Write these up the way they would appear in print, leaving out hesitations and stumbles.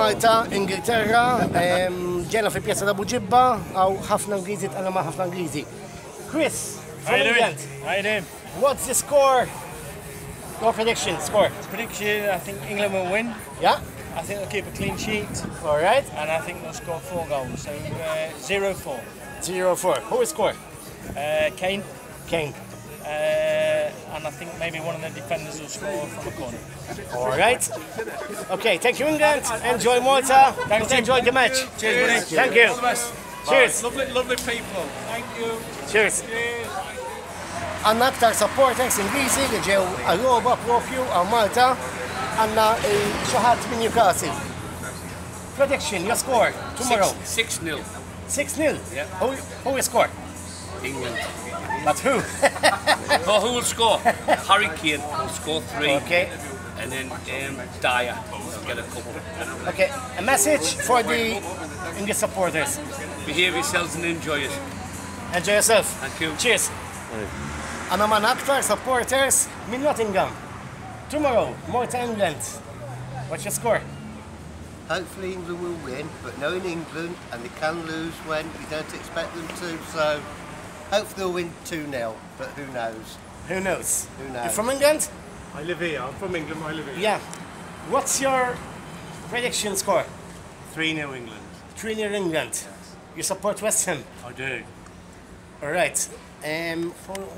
Malta, Inghilterra, ġena fi pjazza ta' Buġibba, għaw ħafna Ingliżi tqalla ma' ħafna Ingliżi. Chris, from England. How you doing? What's the score? Your prediction, score? Prediction, I think England will win. Yeah? I think they'll keep a clean sheet. All right. And I think they'll score 4 goals, so 0-4. 0-4. Who will score? Kane. Kane. And I think maybe one of the defenders will score from a corner. All right. Okay, thank you, England. Enjoy Malta. Thanks. Enjoy the match. Cheers, buddy. Thank you. All the best. Cheers. Lovely people. Thank you. Cheers. Għanna aktar supporters Ingliżi li ġew għal-logħba propju għal Malta. Għanna xaħat minn Newcastle. Prediction, your score tomorrow. 6-0. 6-0? Yeah. Who will score? England. But who? Oh, who will score? Harry Kane will score 3. Okay. And then Dyer will get a couple. Okay, a message for the English supporters. Behave yourselves and enjoy it. Enjoy yourself. Thank you. Cheers. Għanna man aktar supporters minn Nottingham. Tomorrow, Malta, England. What's your score? Hopefully England will win, but knowing England, and they can lose when you don't expect them to, so hopefully they'll win 2-0, but who knows? Who knows? Who knows? You from England? I live here. I'm from England. I live here. Yeah. What's your prediction score? 3-0 England. 3-0 England. You support West Ham? I do. All right. Who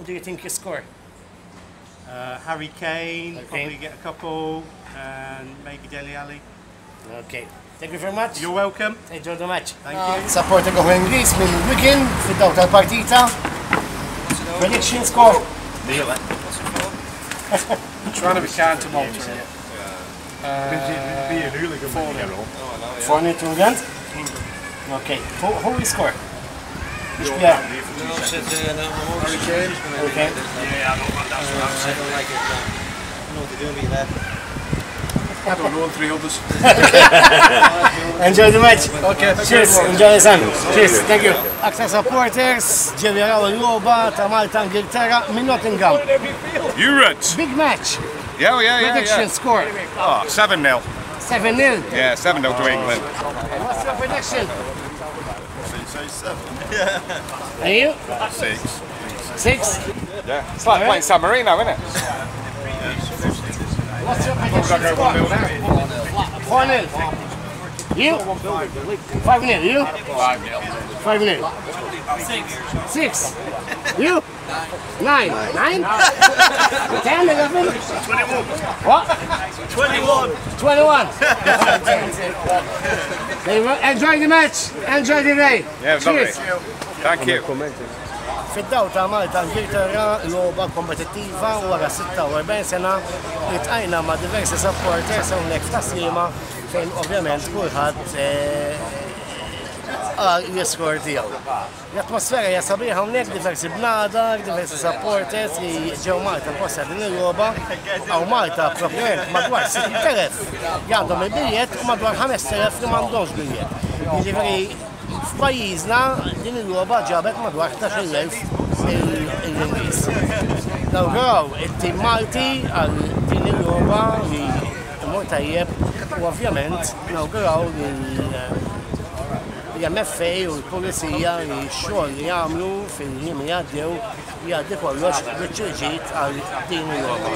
do you think you score? Harry Kane, Okay. probably get a couple, and maybe Dele Alli. Okay. Thank you very much. You're welcome. Enjoy the match. Thank you. Supporter għu Ingliż minn Wigan fid-daw tal-partita. Prediction score? Trying to be kind to Malta. 4-0 to England? Okay. Who will score? Which player? Harry Kane. Okay. I don't know, 3 others. Enjoy the match. Okay, Cheers. Enjoy the sun. Cheers. Thank you. Aktar supporters ġew jaraw il-logħba ta' Malta Inghilterra minn Nottingham. You Reds. Big match. Yeah. Prediction score? Oh, 7-0. 7-0. Yeah, 7-0 to England. What's your prediction? Say 7. Are you? 6. 6? Yeah. It's like playing San Marino, isn't it? What's your prediction score? 4-0. You? 5-0. You? 5-0. 6. You? 9. 9? 10, 11? 21. What? 21. 21. Enjoy the match. Enjoy the day. Yeah, lovely. Cheers. Thank you. Fid-daw ta' Malta Inghilterra logħba kompetittiva wara 46 sena li tqajna ma' diversi supporters hawnhekk f'taslima fejn ovvjament kulħadd l-iskor tiegħu. L-atmosfera hija sabiħa hawnhekk diversi bnadar, diversi supporters li ġew Malta apposta din il-logħba hawn Malta propjament madwar 6,000 li għandhom il-biljett u madwar 5,000 li m'għandhomx biljett. Jiġifieri f'pajjiżna din il-logħba ġabet madwar 11,000 l-Ingliż. Nawguraw it-tim Malti għal din il-logħba li imur tajjeb u ovvjament nawguraw l-MFA u l-Pulizija li x-xogħol li jagħmlu fil-ħin li għaddew jgħaddi kollox biċ-ċirġiet għal din il-logħba.